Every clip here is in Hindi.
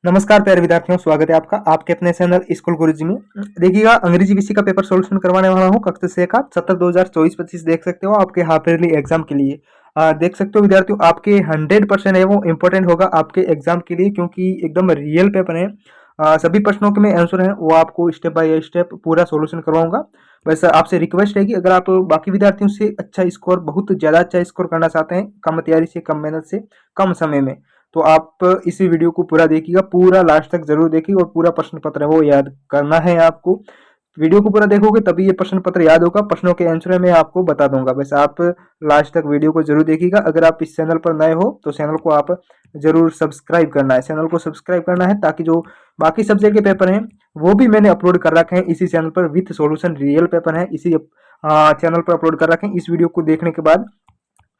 नमस्कार प्यारे विद्यार्थियों, स्वागत है आपका आपके अपने चैनल स्कूल गुरुजी में। देखिएगा, अंग्रेजी विषय का पेपर सॉल्यूशन करवाने वाला हूँ कक्षा 6 का 7/2024-25 देख सकते हो आपके हाफ ईयरली एग्जाम के लिए। देख सकते हो विद्यार्थियों, आपके 100% है वो इम्पोर्टेंट होगा आपके एग्जाम के लिए, क्योंकि एकदम रियल पेपर है। सभी प्रश्नों के में आंसर है वो आपको स्टेप बाय स्टेप पूरा सॉल्यूशन करवाऊंगा। बस आपसे रिक्वेस्ट है कि अगर आप बाकी विद्यार्थियों से अच्छा स्कोर, बहुत ज़्यादा अच्छा स्कोर करना चाहते हैं, कम तैयारी से, कम मेहनत से, कम समय में, तो आप इसी वीडियो को पूरा देखिएगा, पूरा लास्ट तक जरूर देखिएगा और पूरा प्रश्न पत्र है वो याद करना है आपको। वीडियो को पूरा देखोगे तभी ये प्रश्न पत्र याद होगा। प्रश्नों के आंसर मैं आपको बता दूंगा, बस आप लास्ट तक वीडियो को जरूर देखिएगा। अगर आप इस चैनल पर नए हो तो चैनल को आप जरूर सब्सक्राइब करना है, चैनल को सब्सक्राइब करना है, ताकि जो बाकी सब्जेक्ट के पेपर हैं वो भी मैंने अपलोड कर रखे हैं इसी चैनल पर। विथ सॉल्यूशन रियल पेपर है इसी चैनल पर अपलोड कर रखे हैं। इस वीडियो को देखने के बाद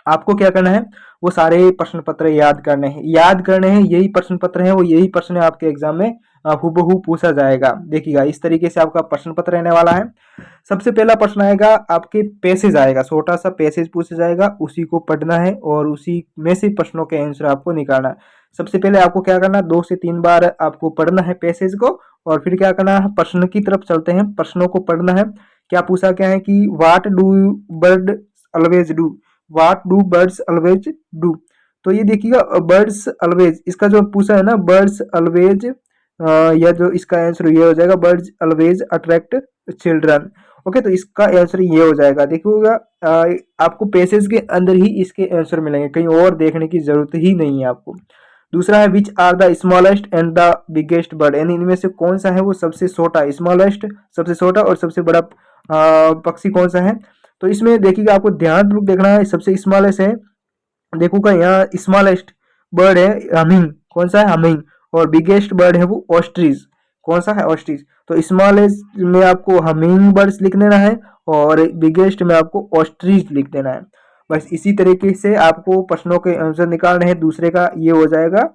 आपको क्या करना है, वो सारे प्रश्न पत्र याद करने हैं। यही प्रश्न पत्र है वो, यही प्रश्न आपके एग्जाम में हूबहू पूछा जाएगा। देखिएगा, इस तरीके से आपका प्रश्न पत्र रहने वाला है। सबसे पहला प्रश्न आएगा, आपके पैसेज आएगा, छोटा सा पैसेज पूछा जाएगा, उसी को पढ़ना है और उसी में से प्रश्नों के आंसर आपको निकालना है। सबसे पहले आपको क्या करना है, 2 से 3 बार आपको पढ़ना है पैसेज को, और फिर क्या करना है, प्रश्न की तरफ चलते हैं। प्रश्नों को पढ़ना है। क्या पूछा क्या है कि what do bird always do, what do birds always do. तो ये देखिएगा, बर्ड्स ऑलवेज, इसका जो पूछा है ना, बर्ड्स ऑलवेज, या जो इसका आंसर ये हो जाएगा, birds always attract children. Okay, तो इसका आंसर ये हो जाएगा। देखिएगा, आपको पैसेज के अंदर ही इसके आंसर मिलेंगे, कहीं और देखने की जरूरत ही नहीं है आपको। दूसरा है, which are the smallest and the biggest bird, यानी इनमें से कौन सा है वो सबसे छोटा, स्मॉलेस्ट सबसे छोटा और सबसे बड़ा पक्षी कौन सा है। तो इसमें देखिएगा, आपको ध्यानपूर्वक देखना है। सबसे स्मॉलेस्ट है, देखोगा यहाँ स्मॉलेस्ट बर्ड है हमिंग, कौन सा है, हमिंग। और बिगेस्ट बर्ड है वो ऑस्ट्रिच, कौन सा है, ऑस्ट्रिच। तो स्मॉलेस्ट में आपको हमिंग बर्ड्स लिख देना है और बिगेस्ट में आपको ऑस्ट्रिच लिख देना है। बस इसी तरीके से आपको प्रश्नों के आंसर निकालने हैं। दूसरे का ये हो जाएगा,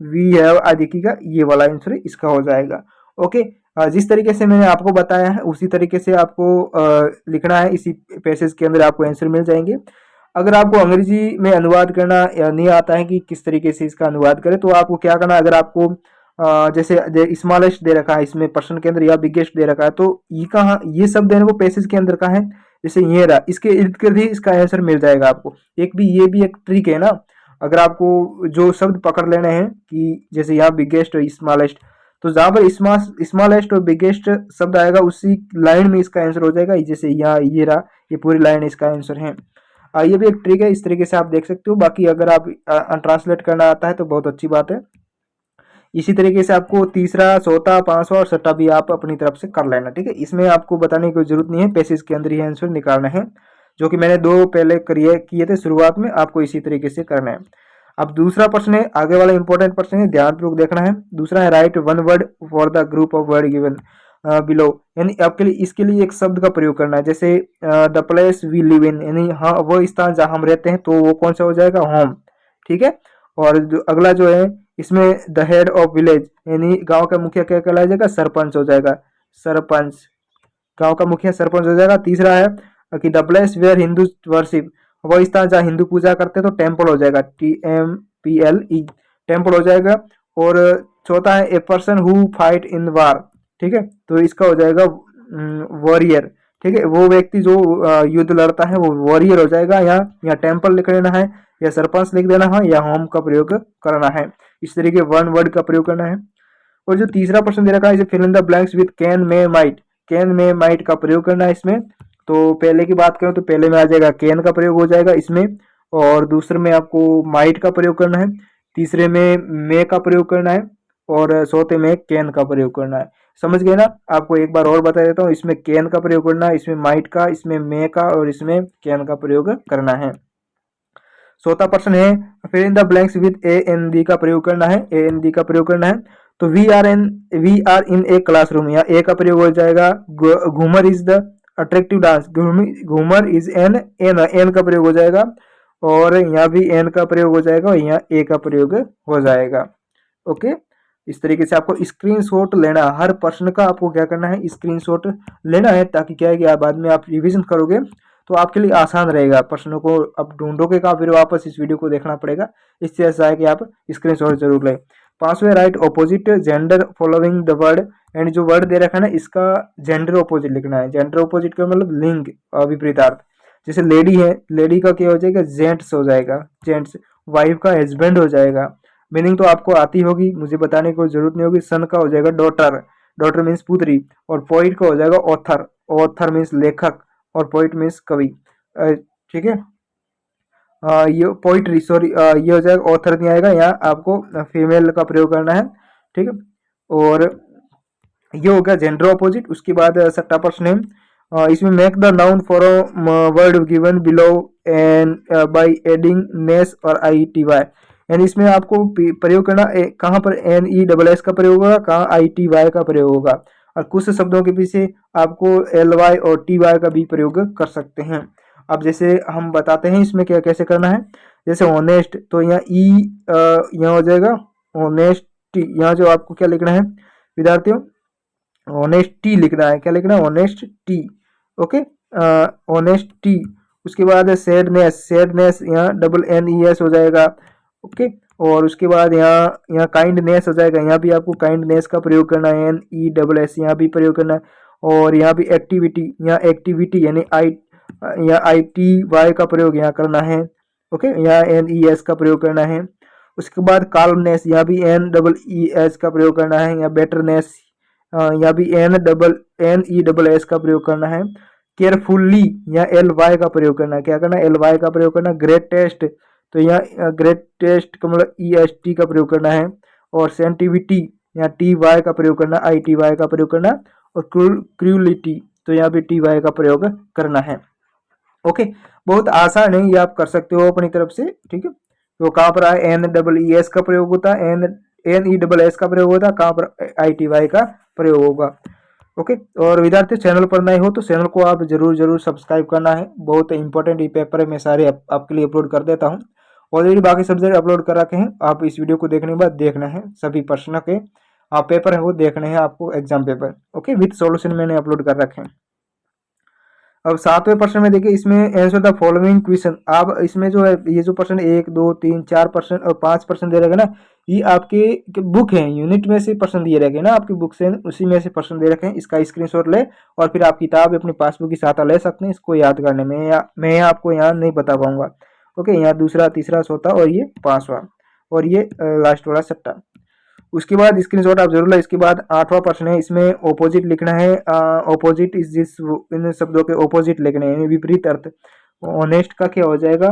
वी हैव, देखिएगा ये वाला आंसर इसका हो जाएगा। ओके, जिस तरीके से मैंने आपको बताया है उसी तरीके से आपको लिखना है। इसी पैसेज के अंदर आपको आंसर मिल जाएंगे। अगर आपको अंग्रेजी में अनुवाद करना या नहीं आता है कि किस तरीके से इसका अनुवाद करें, तो आपको क्या करना है, अगर आपको जैसे स्मॉलेस्ट दे रखा है इसमें प्रश्न के अंदर या बिगेस्ट दे रखा है, तो ये कहाँ, ये शब्द है वो पैसेज के अंदर का है। जैसे ये रहा, इसके इर्द गिर्द ही इसका आंसर मिल जाएगा आपको। ये भी एक ट्रिक है ना। अगर आपको जो शब्द पकड़ लेने हैं कि जैसे यहाँ बिगेस्ट और स्मॉलेस्ट, तो जहाँ पर स्मॉलेस्ट और बिगेस्ट शब्द आएगा उसी लाइन में इसका आंसर हो जाएगा। जैसे यहाँ ये रहा, ये पूरी लाइन इसका आंसर है। ये भी एक ट्रिक है, इस तरीके से आप देख सकते हो। बाकी अगर आप ट्रांसलेट करना आता है तो बहुत अच्छी बात है। इसी तरीके से आपको तीसरा, चौथा, पांचवा और छठा भी आप अपनी तरफ से कर लेना, ठीक है। इसमें आपको बताने की कोई जरूरत नहीं है, पैसेज के अंदर ही आंसर निकालना है, जो कि मैंने 2 पहले किए थे शुरुआत में, आपको इसी तरीके से करना है। अब दूसरा प्रश्न है, आगे वाला इंपॉर्टेंट प्रश्न है, ध्यानपूर्वक देखना है। दूसरा है, right one word for the group of word given below, यानी आपके लिए इसके लिए एक शब्द का प्रयोग करना है। जैसे the place we live in, यानी हाँ वो स्थान जहाँ हम रहते हैं, तो वो कौन सा हो जाएगा, होम, ठीक है। और जो अगला जो है, इसमें द हेड ऑफ विलेज, यानी गांव का मुखिया क्या कहलाया जाएगा, सरपंच हो जाएगा, सरपंच, गांव का मुखिया सरपंच हो जाएगा। तीसरा है कि the place where Hindu worship, वो स्थान जहाँ हिंदू पूजा करते हैं, तो टेम्पल हो जाएगा, TMPLE, टेम्पल हो जाएगा। और चौथा है, a person who fight in war, ठीक है, तो इसका हो जाएगा वॉरियर, ठीक है, वो व्यक्ति जो युद्ध लड़ता है वो वॉरियर हो जाएगा। यहाँ टेम्पल लिख लेना है, या सरपंच लिख देना है, या होम का प्रयोग करना है। इस तरीके वन वर्ड का प्रयोग करना है। और जो तीसरा प्रश्न दे रखा है, fill in the blanks with can में माइट, कैन में माइट का प्रयोग करना है इसमें। तो पहले की बात करें तो पहले में आ जाएगा कैन का प्रयोग हो जाएगा इसमें, और दूसरे में आपको माइट का प्रयोग करना है, तीसरे में मे का प्रयोग करना है, और चौथे में कैन का प्रयोग करना है। समझ गए ना। आपको एक बार और बता देता हूँ, इसमें कैन का प्रयोग करना है, इसमें माइट का, इसमें मे का, और इसमें कैन का प्रयोग करना है। चौथा प्रश्न है, फिर इन द ब्लैंक्स विद AND का प्रयोग करना है, AND का प्रयोग करना है। तो we are in a classroom, या ए का प्रयोग हो जाएगा, Ghoomar is the attractive dance, Ghoomar is an का प्रयोग हो जाएगा, और यहाँ भी एन का प्रयोग हो जाएगा, और यहाँ ए का प्रयोग हो जाएगा। ओके, इस तरीके से आपको स्क्रीनशॉट लेना, हर प्रश्न का आपको क्या करना है, स्क्रीनशॉट लेना है, ताकि क्या है कि बाद में आप रिवीजन करोगे तो आपके लिए आसान रहेगा। प्रश्नों को अब ढूंढोगे का, फिर वापस इस वीडियो को देखना पड़ेगा। इससे ऐसा है कि आप स्क्रीनशॉट जरूर लें। 5वें write opposite gender following the word, and जो वर्ड दे रखा है ना इसका जेंडर ऑपोजिट लिखना है। जेंडर ऑपोजिट का मतलब लिंग विपरीतार्थ। जैसे लेडी है, लेडी का क्या हो जाएगा, जेंट्स हो जाएगा, जेंट्स। वाइफ का हस्बैंड हो जाएगा। मीनिंग तो आपको आती होगी, मुझे बताने की कोई जरूरत नहीं होगी। सन का हो जाएगा डॉटर, डॉटर मीन्स पुत्री। और पोइट का हो जाएगा ऑथर, ऑथर मीन्स लेखक, और पोइट मीन्स कवि। ठीक है, ये पोइट्री, सॉरी, ये हो जाएगा, ऑथर नहीं आएगा यहाँ, आपको फीमेल का प्रयोग करना है। ठीक है, और ये हो गया जेंडर ऑपोजिट। उसके बाद सट्टा प्रश्न है, इसमें make the noun for word given below and by adding ness और आई टी वाई। यानी इसमें आपको प्रयोग करना कहाँ पर एन ई डबल एस का प्रयोग होगा, कहाँ आई टी वाई का प्रयोग होगा, और कुछ शब्दों के पीछे आपको एल वाई और टी वाई का भी प्रयोग कर सकते हैं। अब जैसे हम बताते हैं इसमें क्या कैसे करना है। जैसे ऑनेस्ट, तो यहाँ ई यहाँ हो जाएगा ऑनेस्टी। यहाँ जो आपको क्या लिखना है विद्यार्थियों, ऑनेस्टी लिखना है। क्या लिखना है, honest T. Okay, honest T. उसके बाद सैडनेस, सैडनेस यहाँ डबल एन ई एस हो जाएगा। ओके, और उसके बाद यहाँ काइंडनेस हो जाएगा। यहाँ भी आपको काइंडनेस का प्रयोग करना है, एन ई डबल एस यहाँ भी प्रयोग करना है। और यहाँ भी एक्टिविटी, यहाँ एक्टिविटी यानी यहाँ आई टी वाई का प्रयोग यहाँ करना है। ओके, यहाँ एन ई एस का प्रयोग करना है। उसके बाद काल्मनेस, यहाँ भी एन डबल ई एस का प्रयोग करना है। यहाँ बेटरनेस, यहाँ भी एन ई डबल एस का प्रयोग करना है। केयरफुल्ली, यहाँ एल वाई का प्रयोग करना है। क्या करना है, एल वाई का प्रयोग करना है। ग्रेट टेस्ट, तो यहाँ ग्रेट टेस्ट का मतलब ई एस टी का प्रयोग करना है। और सेंटिविटी, यहाँ टी वाई का प्रयोग करना, आई टी वाई का प्रयोग करना। और क्रूलिटी, तो यहाँ भी टी वाई का प्रयोग करना है। ओके, बहुत आसान है, ये आप कर सकते हो अपनी तरफ से। ठीक है, तो कहाँ पर आए, एन डबल ई एस का प्रयोग होता है, एन ई डबल एस का प्रयोग होता है, कहाँ पर आई टी वाई का प्रयोग होगा। ओके, और विद्यार्थी चैनल पर नए हो तो चैनल को आप जरूर सब्सक्राइब करना है। बहुत इंपॉर्टेंट ये पेपर है, मैं सारे आपके लिए अपलोड कर देता हूँ। ऑलरेडी बाकी सब्जेक्ट अपलोड कर रखे हैं, आप इस वीडियो को देखने के बाद देखना है सभी प्रश्न के आप पेपर है वो देखने हैं आपको, exam paper. Okay, with solution मैंने अपलोड कर रखे हैं। अब 7वें प्रश्न में देखिए, इसमें आंसर द फॉलोइंग क्वेश्चन। आप इसमें जो है ये जो प्रश्न 1 2 3 4% और 5% दे रहेगा ना, ये आपके बुक है, यूनिट में से प्रश्न दिए रहेंगे ना आपकी बुक से, उसी में से प्रश्न दे रखे हैं। इसका स्क्रीनशॉट ले और फिर आप किताब अपनी पासबुक के साथ ले सकते हैं इसको याद करने में, या मैं आपको यहाँ नहीं बता पाऊंगा। ओके, यहाँ दूसरा, तीसरा, चौथा और ये 5वां, और ये लास्ट वाला सट्टा। उसके बाद स्क्रीनशॉट आप जरूर लें। इसके बाद 8वां प्रश्न है, इसमें ऑपोजिट लिखना है। ऑपोजिट इस जिस इन शब्दों के ऑपोजिट लिखने हैं, विपरीत अर्थ। ऑनेस्ट का क्या हो जाएगा,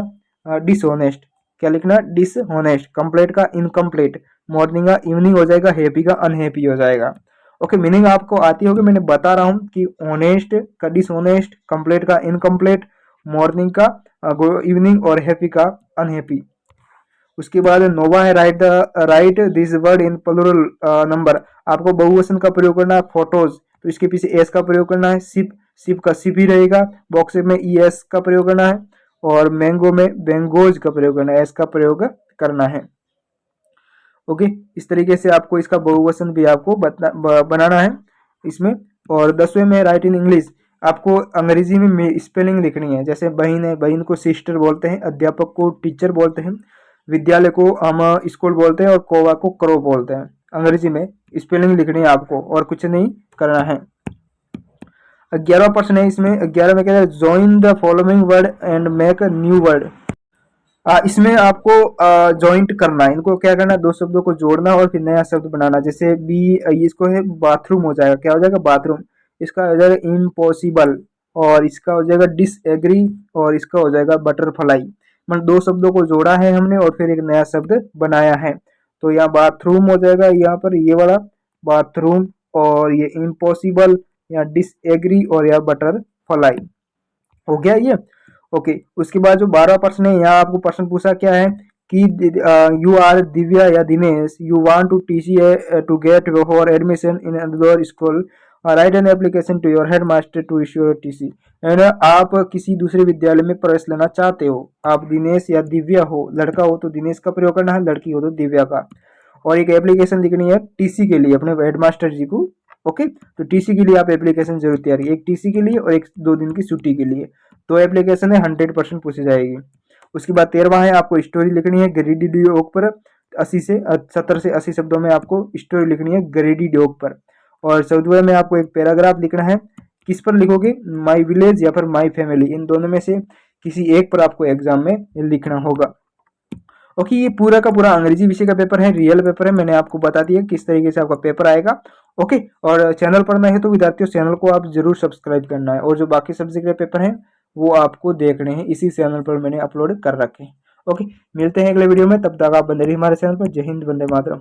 डिसऑनेस्ट। क्या लिखना, डिसऑनेस्ट। कंप्लीट का इनकम्प्लीट। मॉर्निंग का इवनिंग हो जाएगा। हैप्पी का अनहैप्पी हो जाएगा। ओके, मीनिंग आपको आती होगी, मैंने बता रहा हूँ कि ऑनेस्ट का डिसऑनेस्ट, कंप्लीट का इनकम्प्लीट, मॉर्निंग का इवनिंग और हैप्पी का अनहैप्पी। उसके बाद 9वां है, right this word in plural number. आपको बहुवचन का प्रयोग करना है। फोटोज, तो इसके पीछे एस का प्रयोग करना है। सिप, सिप का सिप ही रहेगा। बॉक्स में ई एस का प्रयोग करना है। और मैंगो में बेंगोज का प्रयोग करना है, एस का प्रयोग करना है। ओके, इस तरीके से आपको इसका बहुवचन भी आपको बनाना है इसमें। और 10वें में राइट इन इंग्लिश, आपको अंग्रेजी में स्पेलिंग लिखनी है। जैसे बहन है, बहन को सिस्टर बोलते हैं। अध्यापक को टीचर बोलते हैं। विद्यालय को हम स्कूल बोलते हैं। और कौवा को क्रो बोलते हैं। अंग्रेजी में स्पेलिंग लिखनी है आपको, और कुछ नहीं करना है। 11वां प्रश्न है, इसमें 11 में क्या है, join the following word and make a new word. इसमें आपको जॉइंट करना है, इनको क्या करना है, दो शब्दों को जोड़ना और फिर नया शब्द बनाना। जैसे बी, इसको है बाथरूम हो जाएगा। क्या हो जाएगा, बाथरूम। इसका हो जाएगा इम्पॉसिबल, और इसका हो जाएगा डिसएग्री, और इसका हो जाएगा बटरफ्लाई। मतलब दो शब्दों को जोड़ा है हमने और फिर एक नया शब्द बनाया है। तो यहाँ बाथरूम हो जाएगा, यहाँ पर ये वाला बाथरूम, और ये इम्पॉसिबल, यहाँ डिसएग्री, और यहाँ बटरफ्लाई। हो गया ये। ओके, उसके बाद जो 12वां प्रश्न है, यहाँ आपको प्रश्न पूछा क्या है कि यू आर दिव्या या Dinesh, you want to TC to get for admission in another school, right an application to your headmaster to issue your TC. And आप किसी दूसरे विद्यालय में प्रवेश लेना चाहते हो, आप दिनेश या दिव्या हो, लड़का हो तो दिनेश का प्रयोग करना है, लड़की हो तो दिव्या का। और एक एप्लीकेशन लिखनी है टीसी के लिए अपने हेडमास्टर जी को। ओके, तो टीसी के लिए आप एप्लीकेशन जरूर तैयार, एक टीसी के लिए और एक 2 दिन की छुट्टी के लिए। तो एप्लीकेशन है 100% पूछी जाएगी। उसके बाद 13वां है, आपको स्टोरी लिखनी है ग्रीडी डी ओक पर। 80 से 70 से 80 शब्दों में आपको स्टोरी लिखनी है ग्रेडी डॉग पर। और 14वें में आपको एक पैराग्राफ लिखना है। किस पर लिखोगे? माई विलेज या फिर माई फैमिली, इन दोनों में से किसी एक पर आपको एग्जाम में लिखना होगा। ओके, ये पूरा का पूरा अंग्रेजी विषय का पेपर है, रियल पेपर है। मैंने आपको बता दिया किस तरीके से आपका पेपर आएगा। ओके, और चैनल पर नए हैं तो विद्यार्थियों चैनल को आप जरूर सब्सक्राइब करना है, और जो बाकी सब्जेक्ट के पेपर हैं वो आपको देखने हैं, इसी चैनल पर मैंने अपलोड कर रखे हैं। ओके, मिलते हैं अगले वीडियो में, तब तक आप बने रहिए हमारे चैनल पर। जय हिंद, वंदे मातरम।